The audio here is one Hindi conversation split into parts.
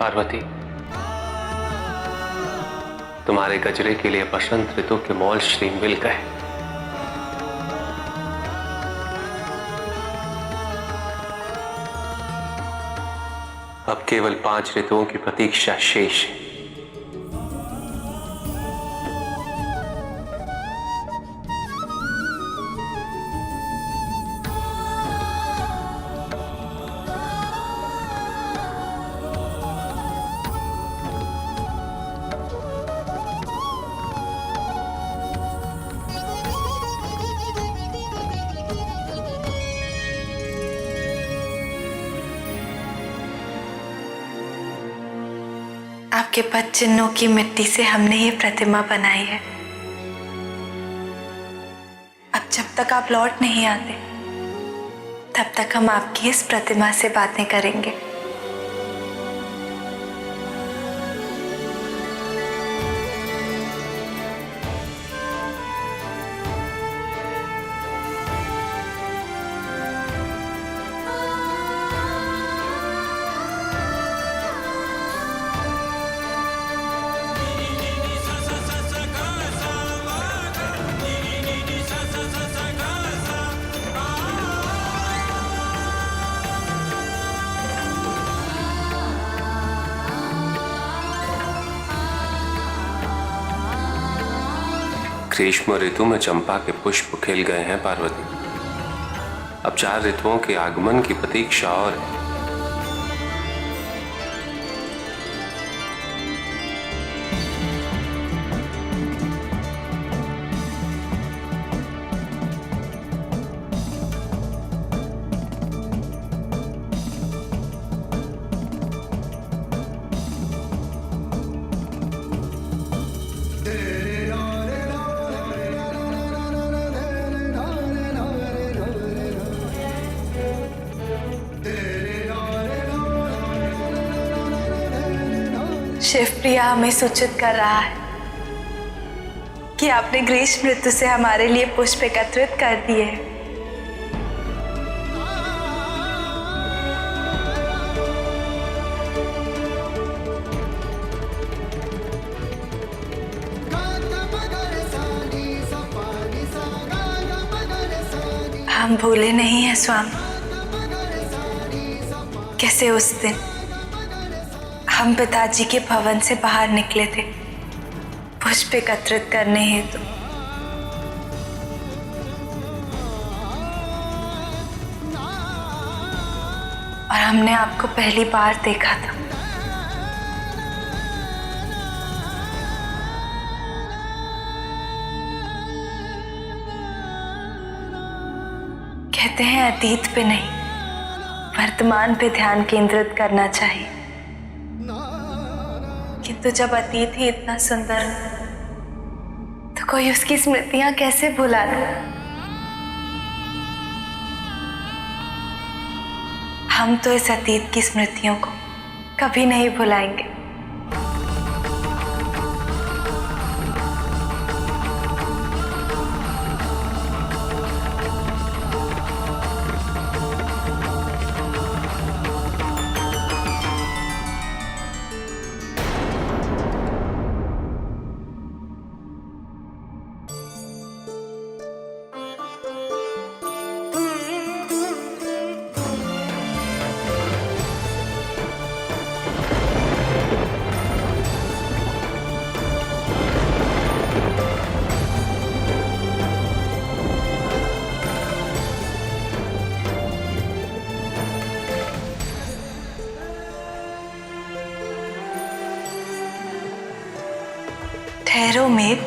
पार्वती, तुम्हारे गजरे के लिए बसंत ऋतु के मौल श्री मिल गए। अब केवल 5 ऋतुओं की प्रतीक्षा शेष है। आपके पद चिन्हों की मिट्टी से हमने ये प्रतिमा बनाई है। अब जब तक आप लौट नहीं आते तब तक हम आपकी इस प्रतिमा से बातें करेंगे। ग्रीष्म ऋतु में चंपा के पुष्प खिल गए हैं पार्वती। अब 4 ऋतुओं के आगमन की प्रतीक्षा और है। शिवप्रिया हमें सूचित कर रहा है कि आपने ग्रीष्म ऋतु से हमारे लिए पुष्प एकत्रित कर दिए हैं। हम भूले नहीं हैं स्वामी, कैसे उस दिन हम पिताजी के भवन से बाहर निकले थे पुष्प एकत्रित करने हेतु। और हमने आपको पहली बार देखा था। कहते हैं अतीत पे नहीं वर्तमान पे ध्यान केंद्रित करना चाहिए, किंतु जब अतीत ही इतना सुंदर तो कोई उसकी स्मृतियां कैसे भुला दे। हम तो इस अतीत की स्मृतियों को कभी नहीं भुलाएंगे। ठहरो मेघ,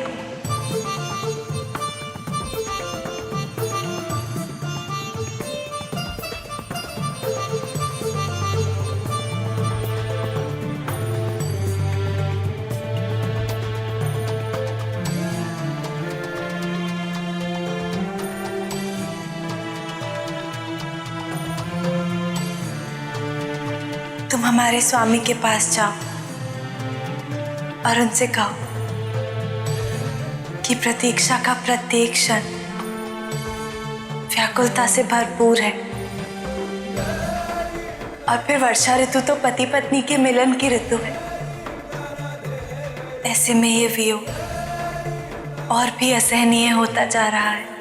तुम हमारे स्वामी के पास जाओ और उनसे कहो कि प्रतीक्षा का प्रत्येक क्षण व्याकुलता से भरपूर है और फिर वर्षा ऋतु तो पति पत्नी के मिलन की ऋतु है। ऐसे में ये वियोग और भी असहनीय होता जा रहा है।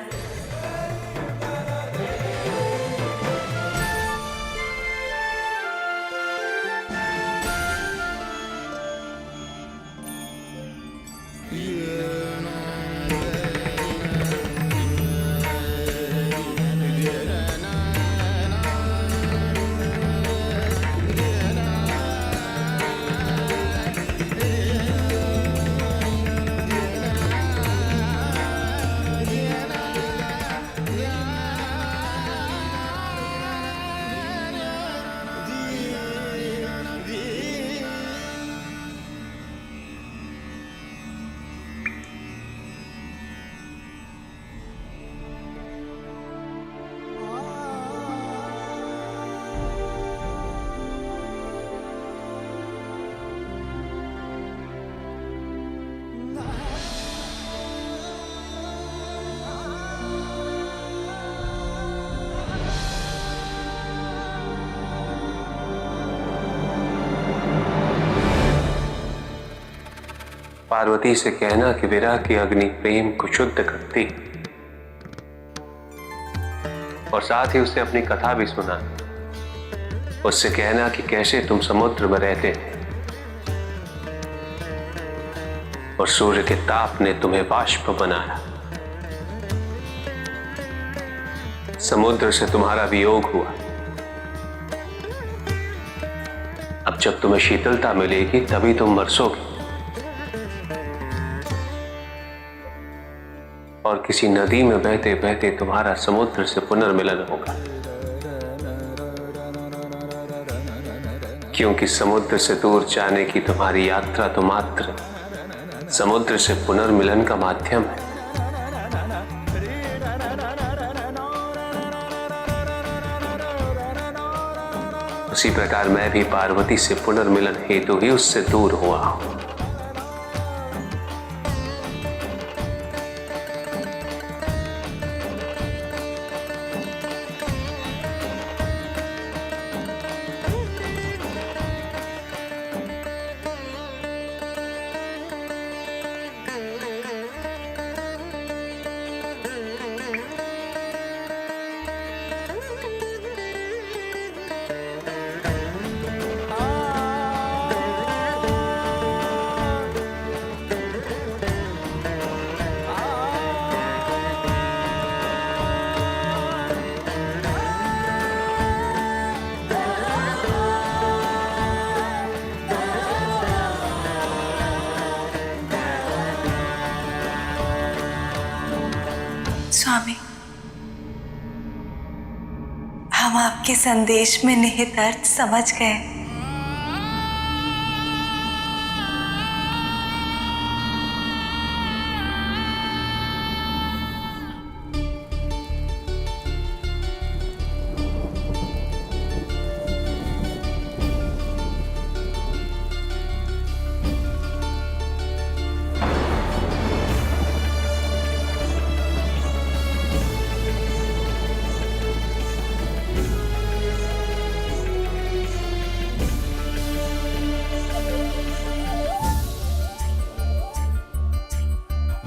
पार्वती से कहना कि विरह की अग्नि प्रेम को शुद्ध करती, और साथ ही उसे अपनी कथा भी सुना। उससे कहना कि कैसे तुम समुद्र में रहते और सूर्य के ताप ने तुम्हें वाष्प बनाया। समुद्र से तुम्हारा वियोग हुआ। अब जब तुम्हें शीतलता मिलेगी तभी तुम बरसोगे और किसी नदी में बहते बहते तुम्हारा समुद्र से पुनर्मिलन होगा, क्योंकि समुद्र से दूर जाने की तुम्हारी यात्रा तो मात्र समुद्र से पुनर्मिलन का माध्यम है। उसी प्रकार मैं भी पार्वती से पुनर्मिलन हेतु ही उससे दूर हुआ हूं। स्वामी, हम आपके संदेश में निहित अर्थ समझ गए।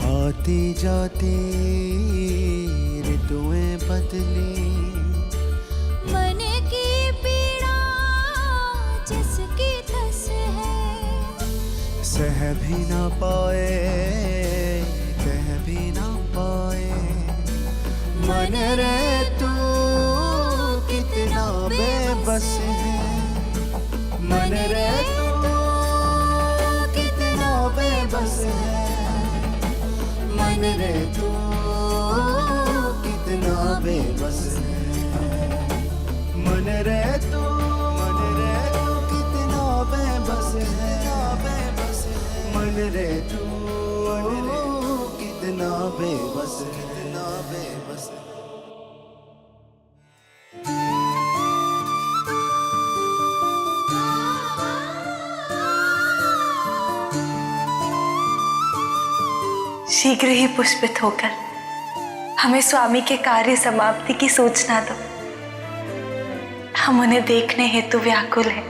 आती जाती ऋतुएं बदली, मन की पीड़ा जिसकी तस है, सह भी ना पाए कह भी ना पाए। मन रे तू कितना बेबस है, मन रे तू कितना बेबस है। मन रे तू कितना बेबस है, मन रे तू कितना बेबस है, मन रे तू कितना बेबस है। शीघ्र ही पुष्पित होकर हमें स्वामी के कार्य समाप्ति की सूचना दो। हम उन्हें देखने हेतु व्याकुल हैं।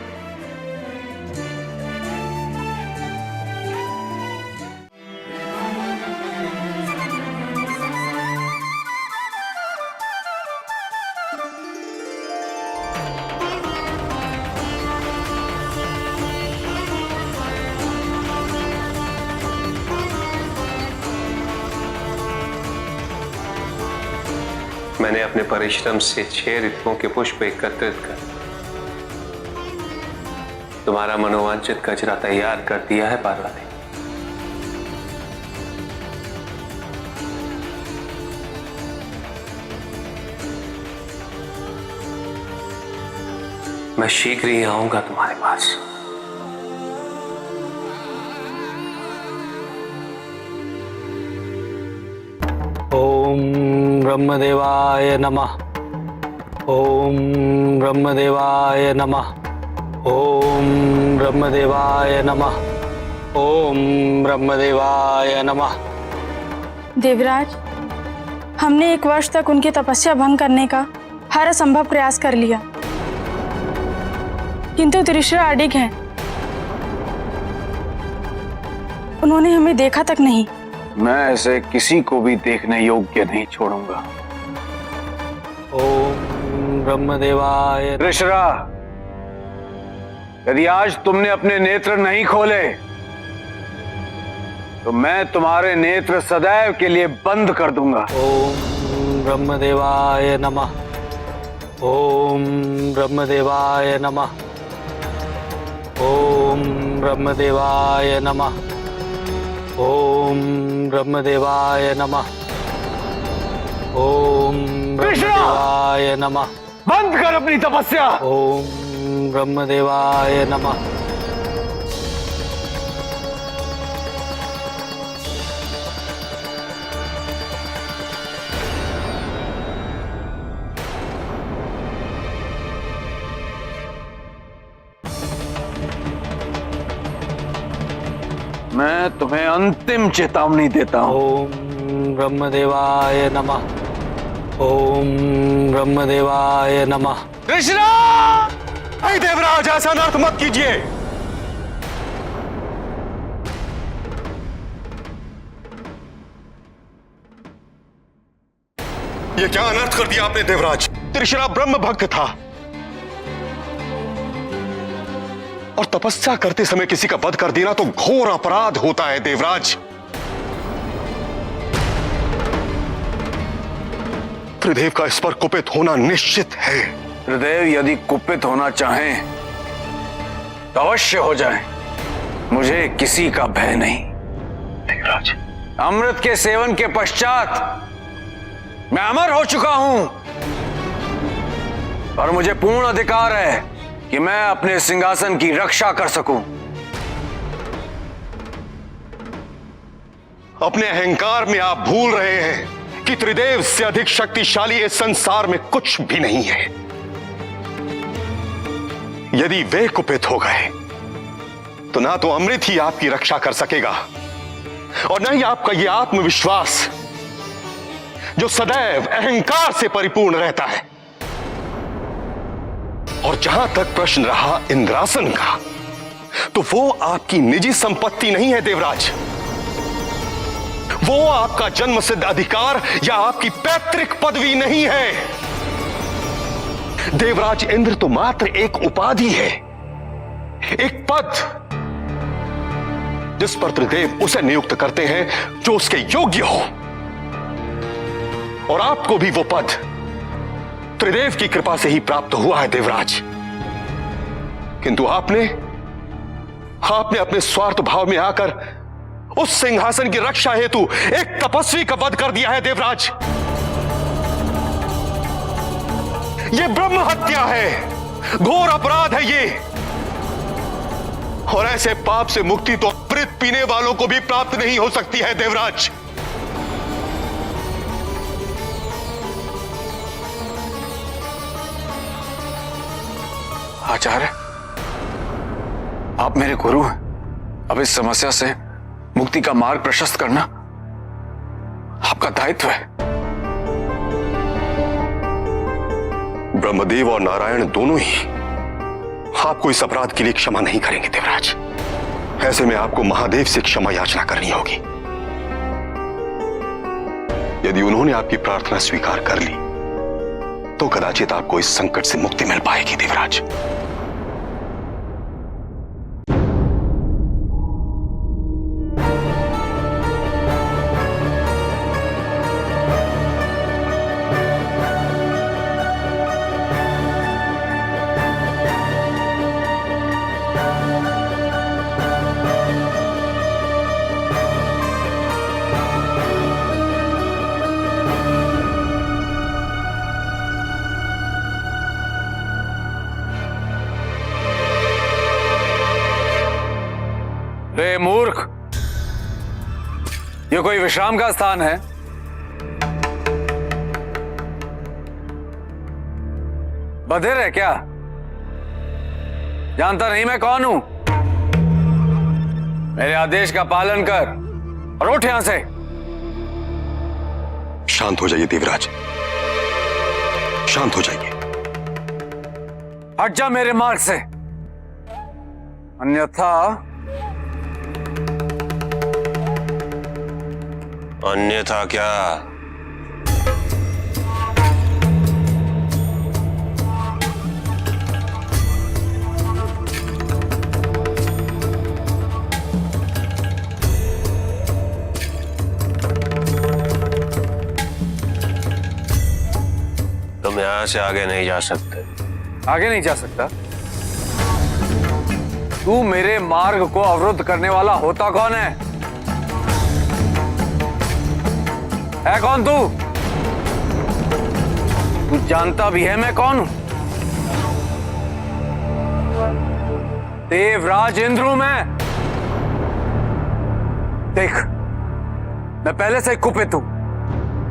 मैंने अपने परिश्रम से 6 ऋतुओं के पुष्प एकत्रित कर तुम्हारा मनोवांछित कचरा तैयार कर दिया है पार्वती। मैं शीघ्र ही आऊंगा तुम्हारे पास। ओम ब्रह्मदेवाय नमः। ओम ब्रह्मदेवाय नमः। ओम ब्रह्मदेवाय नमः। ओम ब्रह्मदेवाय नमः। देवराज, हमने 1 वर्ष तक उनकी तपस्या भंग करने का हर संभव प्रयास कर लिया, किंतु त्रिशरा अडिग हैं। उन्होंने हमें देखा तक नहीं। मैं ऐसे किसी को भी देखने योग्य नहीं छोड़ूंगा। ओम ब्रह्मदेवाय। त्रिशरा, यदि आज तुमने अपने नेत्र नहीं खोले तो मैं तुम्हारे नेत्र सदैव के लिए बंद कर दूंगा। ओम ब्रह्मदेवाय नमः। ओम ब्रह्मदेवाय नमः। ओम ब्रह्मदेवाय नमः। ओम ब्रह्मदेवाय नमः। ओम ब्रह्मदेवाय नमः। बंद कर अपनी तपस्या। ओम ब्रह्मदेवाय नमः। मैं तुम्हें अंतिम चेतावनी देता हूं। ओम ब्रह्मदेवाय नमः। ओम ब्रह्मदेवाय नमः। त्रिशरा! नहीं देवराज, ऐसा अनर्थ मत कीजिए। ये क्या अनर्थ कर दिया आपने देवराज? त्रिशरा ब्रह्म भक्त था और तपस्या करते समय किसी का वध कर देना तो घोर अपराध होता है देवराज। त्रिदेव का इस पर कुपित होना निश्चित है। त्रिदेव यदि कुपित होना चाहें तो अवश्य हो जाएं। मुझे किसी का भय नहीं। देवराज, अमृत के सेवन के पश्चात मैं अमर हो चुका हूं और मुझे पूर्ण अधिकार है कि मैं अपने सिंहासन की रक्षा कर सकूं। अपने अहंकार में आप भूल रहे हैं कि त्रिदेव से अधिक शक्तिशाली इस संसार में कुछ भी नहीं है। यदि वे कुपित हो गए तो ना तो अमृत ही आपकी रक्षा कर सकेगा और न ही आपका यह आत्मविश्वास जो सदैव अहंकार से परिपूर्ण रहता है। और जहां तक प्रश्न रहा इंद्रासन का, तो वो आपकी निजी संपत्ति नहीं है देवराज। वो आपका जन्मसिद्ध अधिकार या आपकी पैतृक पदवी नहीं है। देवराज इंद्र तो मात्र एक उपाधि है, एक पद जिस पर त्रिदेव उसे नियुक्त करते हैं जो उसके योग्य हो। और आपको भी वो पद त्रिदेव की कृपा से ही प्राप्त हुआ है देवराज। किंतु आपने अपने स्वार्थ भाव में आकर उस सिंहासन की रक्षा हेतु एक तपस्वी का वध कर दिया है देवराज। यह ब्रह्म हत्या है, घोर अपराध है ये। और ऐसे पाप से मुक्ति तो अमृत पीने वालों को भी प्राप्त नहीं हो सकती है देवराज। आचार्य, आप मेरे गुरु हैं। अब इस समस्या से मुक्ति का मार्ग प्रशस्त करना आपका दायित्व है। ब्रह्मदेव और नारायण दोनों ही आपको इस अपराध के लिए क्षमा नहीं करेंगे देवराज। ऐसे में आपको महादेव से क्षमा याचना करनी होगी। यदि उन्होंने आपकी प्रार्थना स्वीकार कर ली तो कदाचित आपको इस संकट से मुक्ति मिल पाएगी देवराज। रे मूर्ख, ये कोई विश्राम का स्थान है? बधिर है क्या? जानता नहीं मैं कौन हूं? मेरे आदेश का पालन कर और उठ यहां से। शांत हो जाइए देवराज, शांत हो जाइए। हट जा मेरे मार्ग से, अन्यथा अन्यथा क्या? तुम यहां से आगे नहीं जा सकते। आगे नहीं जा सकता? तू मेरे मार्ग को अवरुद्ध करने वाला होता कौन है? है कौन तू? तू जानता भी है मैं कौन हूं? देवराज इंद्र हूं मैं। देख, मैं पहले से ही कुपित हूं,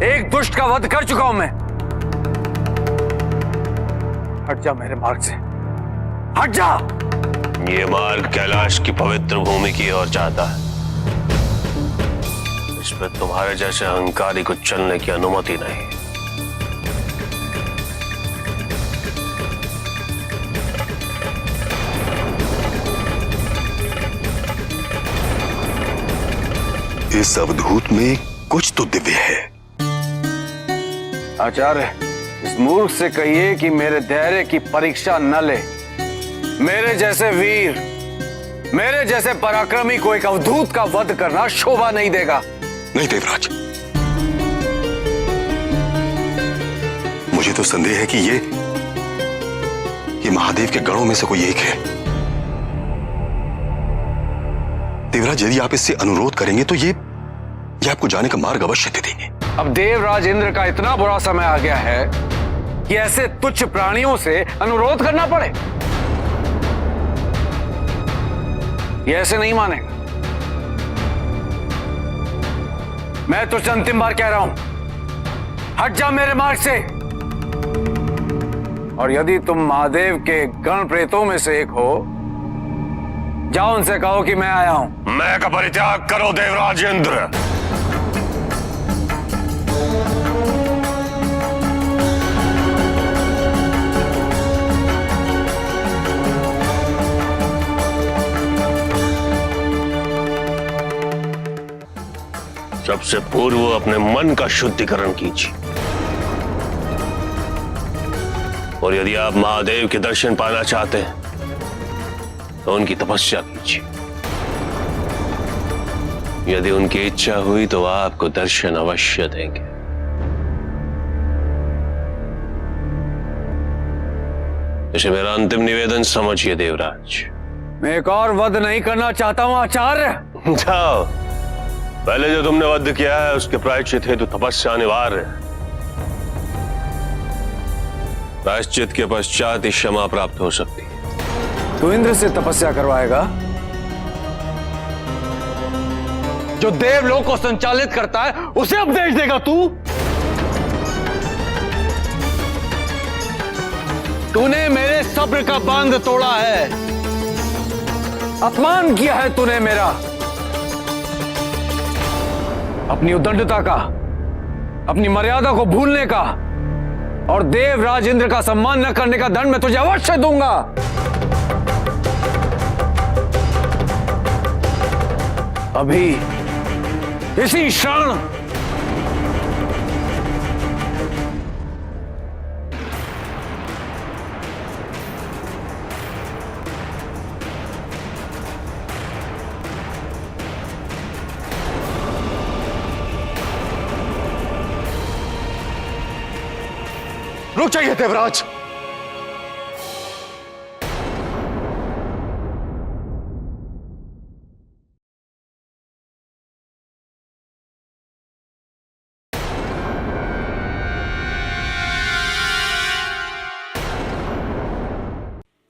एक दुष्ट का वध कर चुका हूं मैं। हट जा मेरे मार्ग से, हट जा। ये मार्ग कैलाश की पवित्र भूमि की ओर जाता है। इस पर तुम्हारे जैसे अहंकारी को चलने की अनुमति नहीं। इस अवधूत में कुछ तो दिव्य है। आचार्य, इस मूर्ख से कहिए कि मेरे धैर्य की परीक्षा न ले। मेरे जैसे वीर, मेरे जैसे पराक्रमी को एक अवधूत का वध करना शोभा नहीं देगा। नहीं देवराज, मुझे तो संदेह है कि ये महादेव के गणों में से कोई एक है। देवराज, यदि आप इससे अनुरोध करेंगे तो ये आपको जाने का मार्ग अवश्य दे देंगे। अब देवराज इंद्र का इतना बुरा समय आ गया है कि ऐसे तुच्छ प्राणियों से अनुरोध करना पड़े। ये ऐसे नहीं मानेगा। मैं तुझसे अंतिम बार कह रहा हूं, हट जा मेरे मार्ग से। और यदि तुम महादेव के गण प्रेतों में से एक हो, जाओ उनसे कहो कि मैं आया हूं। मैं का परित्याग करो देवराज इंद्र। सबसे पूर्व अपने मन का शुद्धिकरण कीजिए, और यदि आप महादेव के दर्शन पाना चाहते हैं तो उनकी तपस्या कीजिए। यदि उनकी इच्छा हुई तो आपको दर्शन अवश्य देंगे। इसे मेरा अंतिम निवेदन समझिए देवराज। मैं एक और वध नहीं करना चाहता हूं आचार्य। जाओ, पहले जो तुमने वध किया है उसके प्रायश्चित हेतु तपस्या अनिवार्य है। प्रायश्चित के पश्चात ही क्षमा प्राप्त हो सकती है। तू इंद्र से तपस्या करवाएगा, जो देवलोक को संचालित करता है, उसे उपदेश देगा तू? तूने मेरे सब्र का बांध तोड़ा है, अपमान किया है तूने मेरा, अपनी उद्दंडता का, अपनी मर्यादा को भूलने का और देवराज इंद्र का सम्मान न करने का दंड मैं तुझे अवश्य दूंगा। अभी इसी क्षण रुक जाइए देवराज।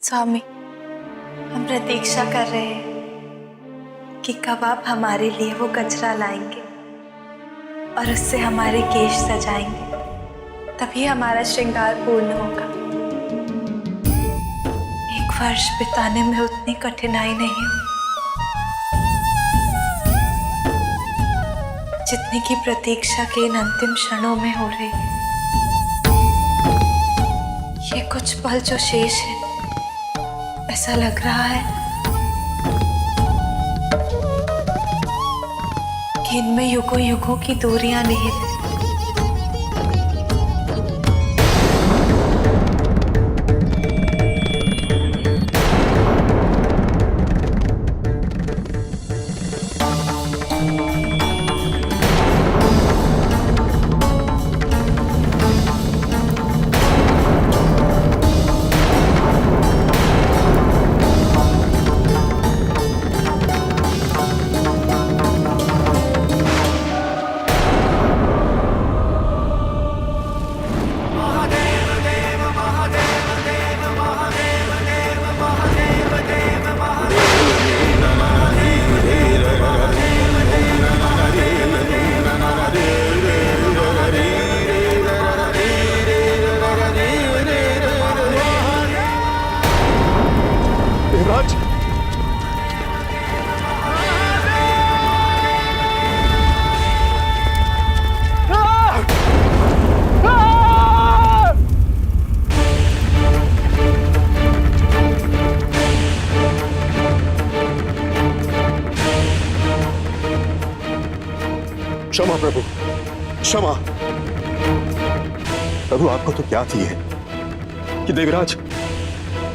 स्वामी, हम प्रतीक्षा कर रहे हैं कि कब आप हमारे लिए वो गजरा लाएंगे और उससे हमारे केश सजाएंगे, तभी हमारा श्रृंगार पूर्ण होगा। 1 वर्ष बिताने में उतनी कठिनाई नहीं हुई जितने की प्रतीक्षा के इन अंतिम क्षणों में हो रही है। ये कुछ पल जो शेष है, ऐसा लग रहा है कि इनमें युगों युगों की दूरियां निहित हैं। क्षमा प्रभु, क्षमा। प्रभु, आपको तो क्या थी है कि देवराज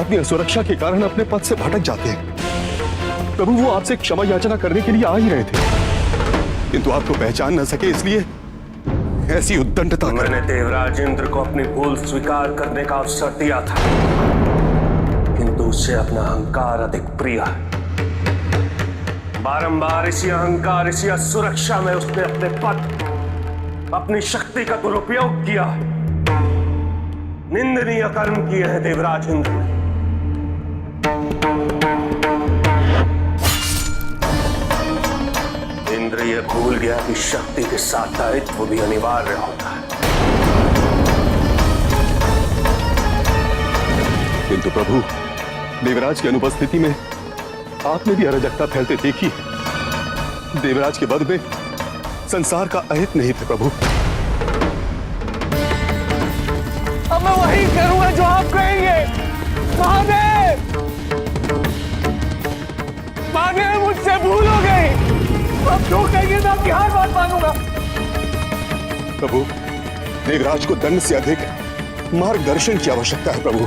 अपनी असुरक्षा के कारण अपने पद से भटक जाते हैं। प्रभु, वो आपसे क्षमा याचना करने के लिए आ ही रहे थे, किंतु आपको पहचान न सके, इसलिए ऐसी उद्दंडता। मैंने देवराज इंद्र को अपनी भूल स्वीकार करने का अवसर दिया था, किंतु उससे अपना अहंकार अधिक प्रिय है। बारंबार इसी अहंकार, इसी असुरक्षा में उसने अपने पद, अपनी शक्ति का दुरुपयोग किया। निंदनीय कर्म किए हैं देवराज इंद्र ने। इंद्र ये भूल गया कि शक्ति के साथ दायित्व भी अनिवार्य होता है। किंतु प्रभु, देवराज की अनुपस्थिति में आपने भी अराजकता फैलते देखी है। देवराज के वध में संसार का अहित नहीं थे प्रभु। अब मैं वही करूंगा जो आप कहेंगे। महादेव, महादेव, मुझसे भूल हो गई। अब जो कहेंगे मैं आपकी हर बात मानूंगा। प्रभु, देवराज को दंड से अधिक मार्गदर्शन की आवश्यकता है प्रभु।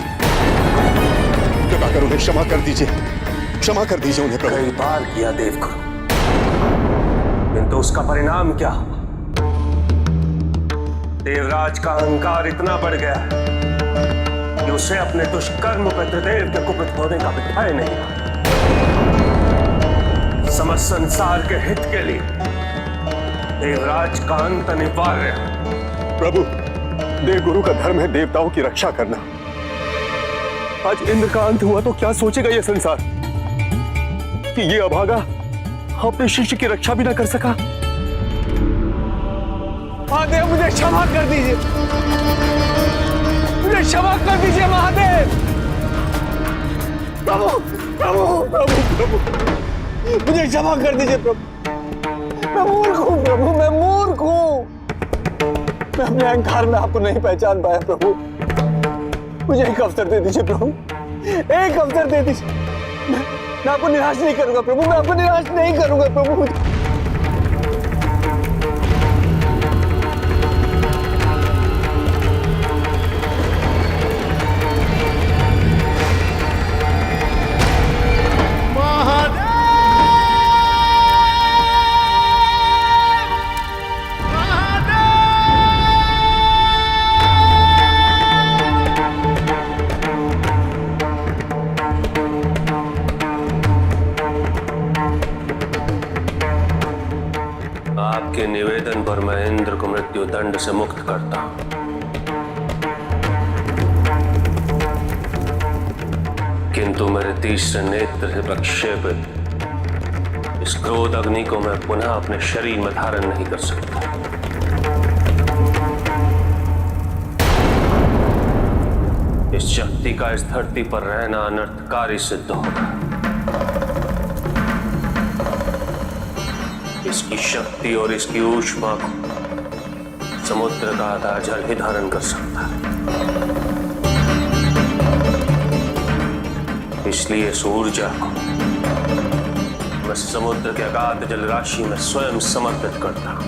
कृपा कर उन्हें क्षमा कर दीजिए, क्षमा कर दीजिए उन्हें प्रभु। कई बार किया देवगुरु, किंतु उसका परिणाम क्या हुआ? देवराज का अहंकार इतना बढ़ गया कि उसे अपने दुष्कर्म पितृदेव के कुपित होने का भी भय नहीं था। समस्त संसार के हित के लिए देवराज का अंत अनिवार्य है। प्रभु, देवगुरु का धर्म है देवताओं की रक्षा करना। आज इंद्र का अंत हुआ तो क्या सोचेगा यह संसार कि ये अभागा अपने शिष्य की रक्षा भी ना कर सका। महादेव, मुझे क्षमा कर दीजिए, मुझे क्षमा कर दीजिए महादेव। प्रभु, प्रभु, प्रभु, प्रभु, मुझे क्षमा कर दीजिए प्रभु। मैं मूर्ख हूँ प्रभु, मैं मूर्ख हूँ। मैं अपने अहंकार में आपको नहीं पहचान पाया प्रभु। मुझे एक अवसर दे दीजिए प्रभु, एक अवसर दे दीजिए। मैं आपको निराश नहीं करूंगा प्रभु, मैं आपको निराश नहीं करूंगा प्रभु। आपके निवेदन पर मैं इंद्र को मृत्यु दंड से मुक्त करता हूं। किंतु मेरे तीसरे नेत्र से प्रक्षेपित इस क्रोध अग्नि को मैं पुनः अपने शरीर में धारण नहीं कर सकता। इस शक्ति का इस धरती पर रहना अनर्थकारी सिद्ध होगा। इसकी शक्ति और इसकी ऊष्मा को समुद्र का आधा जल ही धारण कर सकता है। इसलिए इस ऊर्जा को मैं समुद्र के अगाध जल राशि में स्वयं समर्पित करता हूं।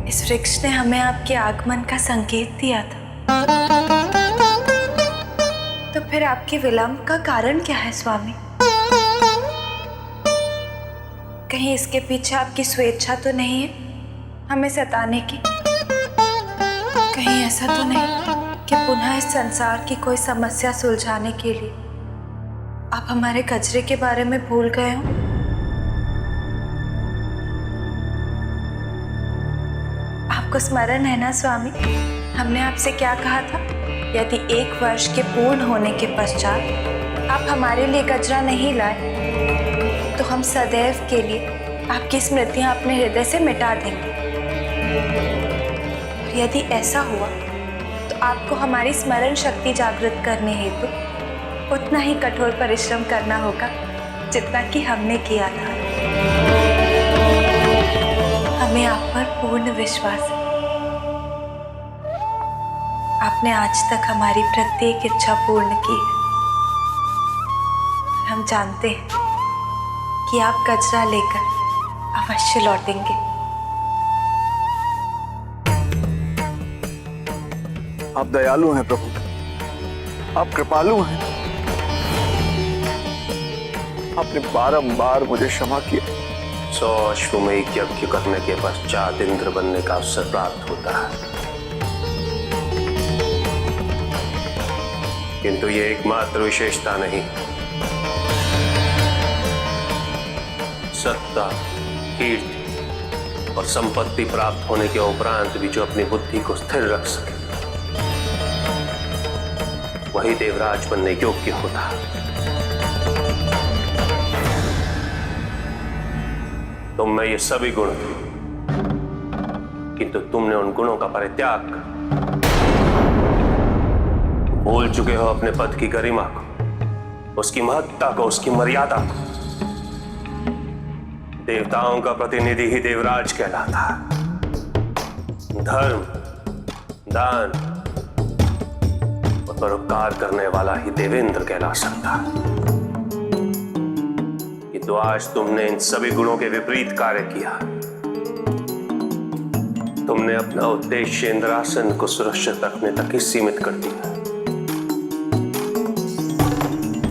इस वृक्ष ने हमें आपके आगमन का संकेत दिया था, तो फिर आपके विलंब का कारण क्या है स्वामी? कहीं इसके पीछे आपकी स्वेच्छा तो नहीं है हमें सताने की? कहीं ऐसा तो नहीं कि पुनः इस संसार की कोई समस्या सुलझाने के लिए आप हमारे कचरे के बारे में भूल गए हो? आपको स्मरण है ना स्वामी, हमने आपसे क्या कहा था? यदि 1 वर्ष के पूर्ण होने के पश्चात आप हमारे लिए कचरा नहीं लाए तो हम सदैव के लिए आपकी स्मृतियां अपने हृदय से मिटा देंगे। और यदि ऐसा हुआ तो आपको हमारी स्मरण शक्ति जागृत करने हेतु उतना ही कठोर परिश्रम करना होगा जितना कि हमने किया था। हमें आप पर पूर्ण विश्वास है। आपने आज तक हमारी प्रत्येक इच्छा पूर्ण की है। हम जानते हैं कि आप कचरा लेकर अवश्य लौटेंगे। आप दयालु हैं प्रभु, आप कृपालु हैं। आपने बारंबार मुझे क्षमा किया। 100 अश्वमेध यज्ञ करने के पश्चात इंद्र बनने का अवसर प्राप्त होता है, किंतु ये एकमात्र विशेषता नहीं। सत्ता, कीर्ति और संपत्ति प्राप्त होने के उपरांत भी जो अपनी बुद्धि को स्थिर रख सके वही देवराज बनने योग्य होता। तुम में ये सभी गुण थे, किंतु तुमने उन गुणों का परित्याग कर भूल चुके हो अपने पद की गरिमा को, उसकी महत्ता को, उसकी मर्यादा को। देवताओं का प्रतिनिधि ही देवराज कहलाता है। धर्म, दान और परोपकार करने वाला ही देवेंद्र कहला सकता है। किंतु आज तुमने इन सभी गुणों के विपरीत कार्य किया। तुमने अपना उद्देश्य इंद्रासन को सुरक्षित रखने तक ही सीमित कर दिया।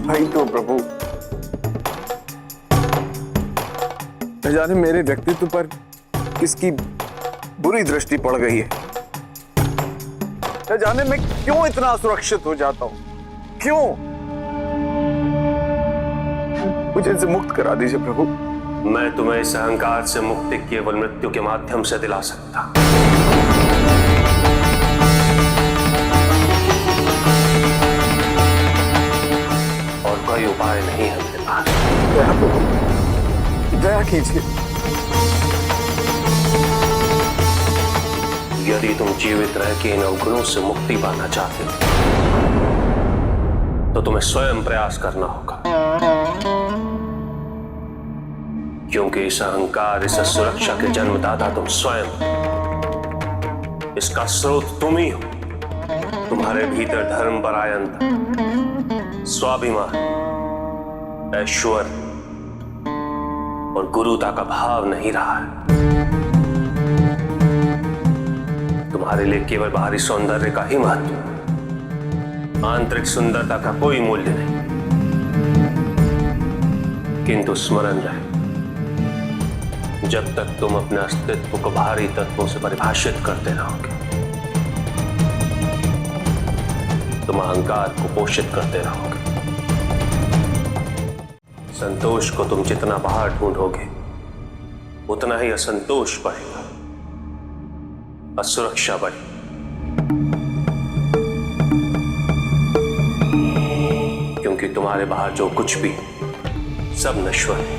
भाई तो प्रभु, न जाने मेरे व्यक्तित्व पर किसकी बुरी दृष्टि पड़ गई है। न जाने मैं क्यों इतना असुरक्षित हो जाता हूं, क्यों? मुझे इनसे मुक्त करा दीजिए प्रभु। मैं तुम्हें इस अहंकार से मुक्ति केवल मृत्यु के माध्यम से दिला सकता। और कोई उपाय नहीं है मेरे पास। दया प्रभु, दया कीजिए। यदि तुम जीवित रह के इन अवगुणों से मुक्ति पाना चाहते हो तो तुम्हें स्वयं प्रयास करना होगा, क्योंकि इस अहंकार, इस सुरक्षा के जन्मदाता तुम स्वयं, इसका स्रोत तुम ही हो। तुम्हारे भीतर धर्म, परायणता, स्वाभिमान, ऐश्वर्य और गुरुता का भाव नहीं रहा है। तुम्हारे लिए केवल बाहरी सौंदर्य का ही महत्व, आंतरिक सुंदरता का कोई मूल्य नहीं। किंतु स्मरण रहे, जब तक तुम अपने अस्तित्व को बाहरी तत्वों से परिभाषित करते रहोगे, तुम अहंकार को पोषित करते रहोगे। संतोष को तुम जितना बाहर ढूंढोगे उतना ही असंतोष बढ़ेगा, असुरक्षा बढ़ेगी। क्योंकि तुम्हारे बाहर जो कुछ भी सब नश्वर है।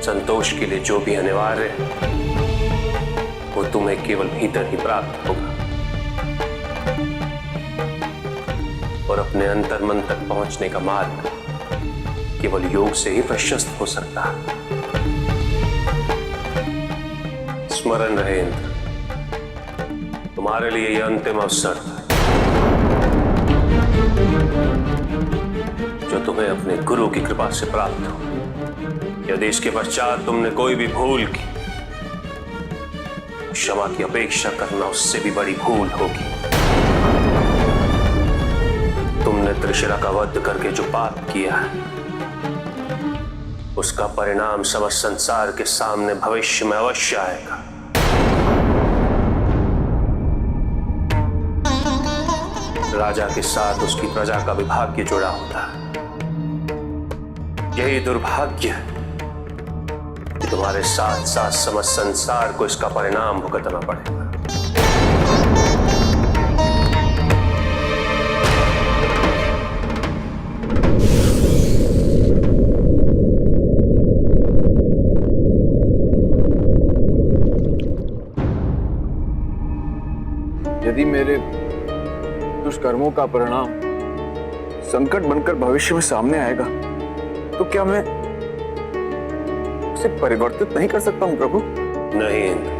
संतोष के लिए जो भी अनिवार्य है वो तुम्हें केवल भीतर ही प्राप्त होगा और अपने अंतर्मन तक पहुंचने का मार्ग केवल योग से ही प्रशस्त हो सकता है। स्मरण रहे इंद्र, तुम्हारे लिए यह अंतिम अवसर था जो तुम्हें अपने गुरु की कृपा से प्राप्त हो। यदि इसके पश्चात तुमने कोई भी भूल की, क्षमा की अपेक्षा करना उससे भी बड़ी भूल होगी। तुमने त्रिशिरा का वध करके जो पाप किया है, उसका परिणाम समस्त संसार के सामने भविष्य में अवश्य आएगा। राजा के साथ उसकी प्रजा का भी भाग्य जुड़ा होता है। यही दुर्भाग्य है कि तुम्हारे साथ साथ समस्त संसार को इसका परिणाम भुगतना पड़ेगा। यदि मेरे दुष्कर्मों का परिणाम संकट बनकर भविष्य में सामने आएगा तो क्या मैं उसे परिवर्तित नहीं कर सकता हूं प्रभु? नहीं इंद्र,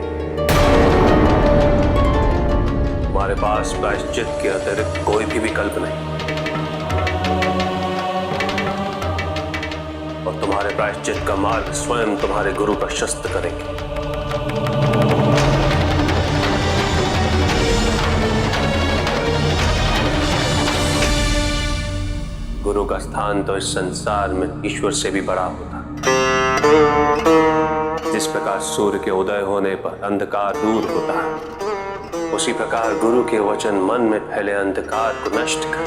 तुम्हारे पास प्रायश्चित के अतिरिक्त कोई भी विकल्प नहीं और तुम्हारे प्रायश्चित का मार्ग स्वयं तुम्हारे गुरु प्रशस्त करेंगे। गुरु का स्थान तो इस संसार में ईश्वर से भी बड़ा होता। जिस प्रकार सूर्य के उदय होने पर अंधकार दूर होता है, उसी प्रकार गुरु के वचन मन में फैले अंधकार को नष्ट कर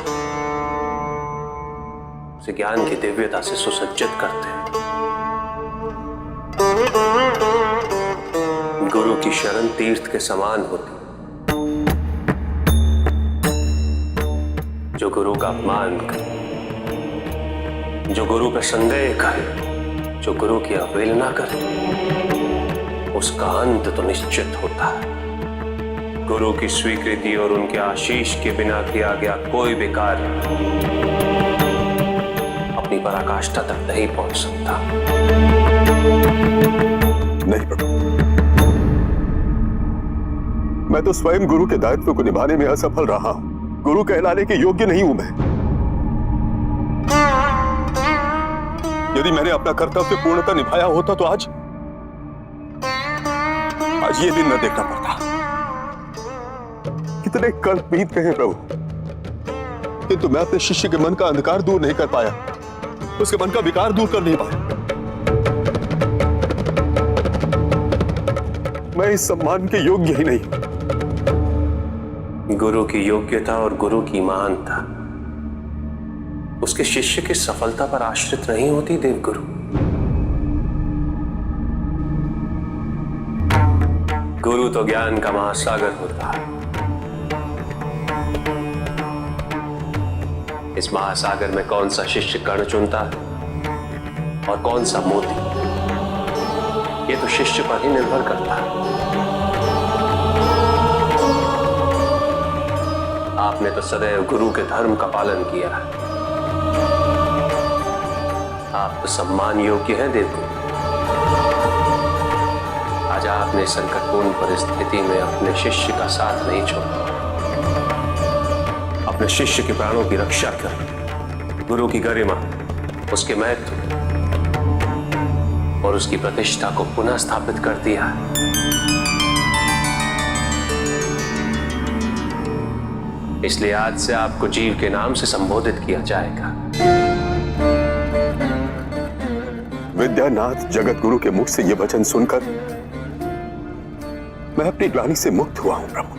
उसे ज्ञान की दिव्यता से सुसज्जित करते हैं। गुरु की शरण तीर्थ के समान होती। जो गुरु का अपमान करे, जो गुरु पर संदेह करे, जो गुरु की अवहेलना करे, उसका अंत तो निश्चित होता है। गुरु की स्वीकृति और उनके आशीष के बिना किया गया कोई भी कार्य अपनी पराकाष्ठा तक नहीं पहुंच सकता। नहीं प्रभु, मैं तो स्वयं गुरु के दायित्व को निभाने में असफल रहा हूं। गुरु कहलाने के योग्य नहीं हूं मैं। यदि मैंने अपना कर्तव्य पूर्णतः निभाया होता तो आज ये दिन न देखना पड़ता। कितने कल बीत गए हैं प्रभु, किंतु मैं अपने शिष्य के मन का अंधकार दूर नहीं कर पाया, उसके मन का विकार दूर कर नहीं पाया। मैं इस सम्मान के योग्य ही नहीं। गुरु की योग्यता और गुरु की महानता उसके शिष्य की सफलता पर आश्रित नहीं होती देवगुरु। गुरु तो ज्ञान का महासागर होता है। इस महासागर में कौन सा शिष्य कर्ण चुनता है और कौन सा मोती, ये तो शिष्य पर ही निर्भर करता है। आपने तो सदैव गुरु के धर्म का पालन किया है। आप तो सम्मान योग्य हैं देवगुरु। आज आपने संकटपूर्ण परिस्थिति में अपने शिष्य का साथ नहीं छोड़ा। अपने शिष्य के प्राणों की रक्षा कर गुरु की गरिमा, उसके महत्व और उसकी प्रतिष्ठा को पुनः स्थापित कर दिया। इसलिए आज से आपको जीव के नाम से संबोधित किया जाएगा। विद्यानाथ जगत गुरु के मुख से यह वचन सुनकर मैं अपनी ग्लानि से मुक्त हुआ हूं प्रभु।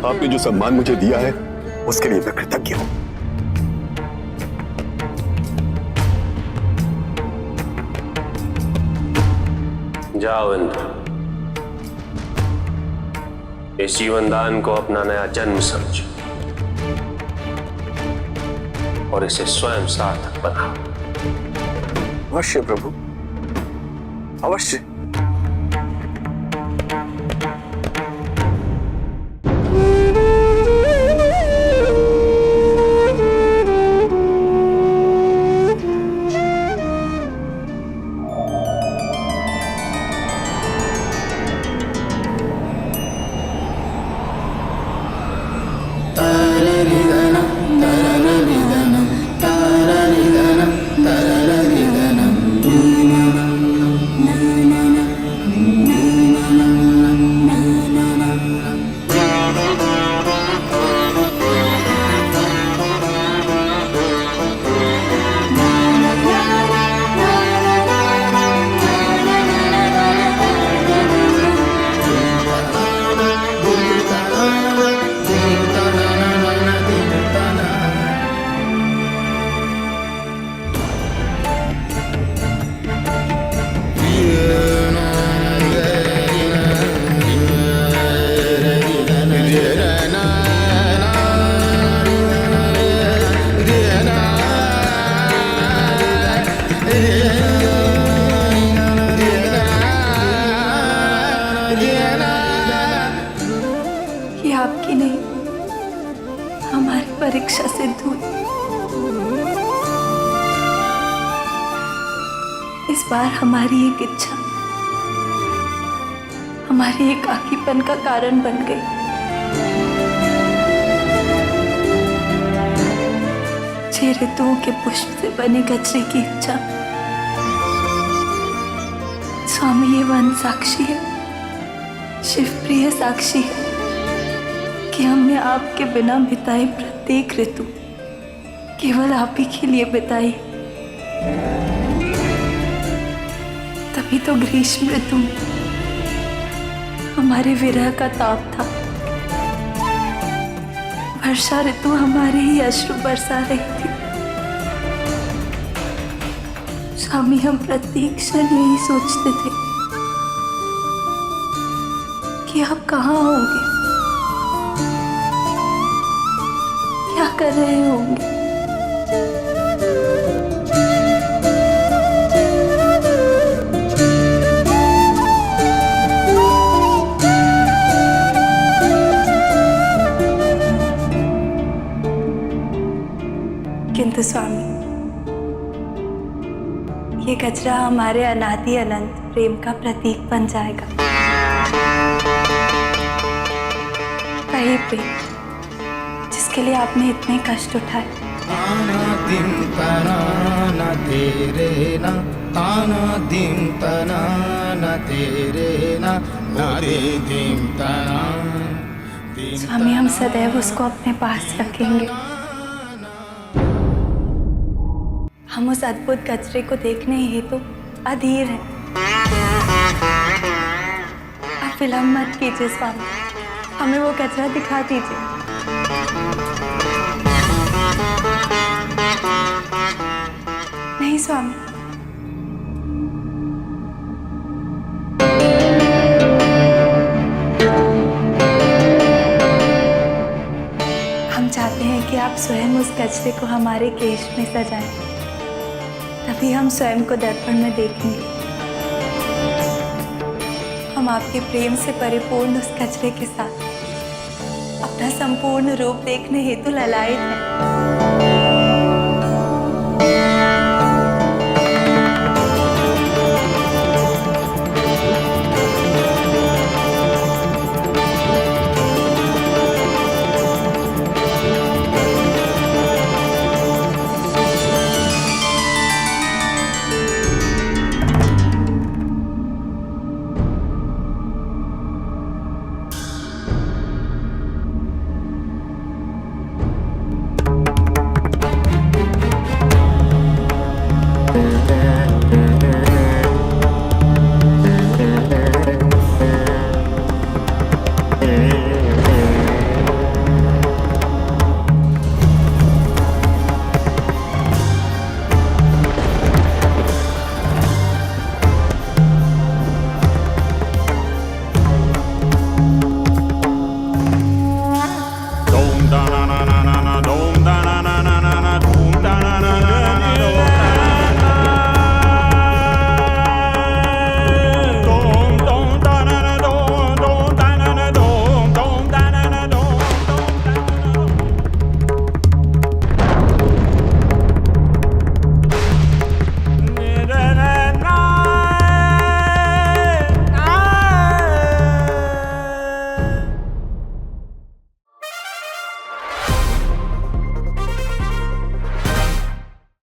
आपने जो सम्मान मुझे दिया है उसके लिए मैं कृतज्ञ हूं। जाओ इंद्र, इस जीवन दान को अपना नया जन्म समझो और इसे स्वयं सार्थक बनाओ। अवश्य प्रभु, अवश्य। ये आपकी नहीं, हमारी परीक्षा सिद्ध हुई। इस बार हमारी एक इच्छा हमारे एकाकीपन का कारण बन गई। छह ऋतुओं के पुष्प से बने गजरे की इच्छा। स्वामी, ये वन साक्षी है, शिवप्रिय साक्षी है कि हमने आपके बिना बिताई प्रत्येक ऋतु केवल आप ही के लिए बिताई। तभी तो ग्रीष्म ऋतु हमारे विरह का ताप था। वर्षा ऋतु हमारे ही अश्रु बरसा रही थी। स्वामी, हम प्रत्येक क्षण यही सोचते थे कि आप कहाँ होंगे, क्या कर रहे होंगे। किंतु स्वामी, ये गजरा हमारे अनादि अनंत प्रेम का प्रतीक बन जाएगा। वही प्रेम जिसके लिए आपने इतने कष्ट उठाए। ताना दिन तना न तेरे ना, ताना दिन तना न तेरे ना, नारे दिन तना। स्वामी, हम सदैव उसको अपने पास रखेंगे। हम उस अद्भुत गजरे को देखने हेतु अधीर हैं। आप विलंब मत कीजिए स्वामी, हमें वो गजरा दिखा दीजिए। जी स्वामी। हम चाहते हैं कि आप स्वयं उस कचरे को हमारे केश में सजाएं, तभी हम स्वयं को दर्पण में देखेंगे। हम आपके प्रेम से परिपूर्ण उस कचरे के साथ अपना संपूर्ण रूप देखने हेतु ललायित हैं।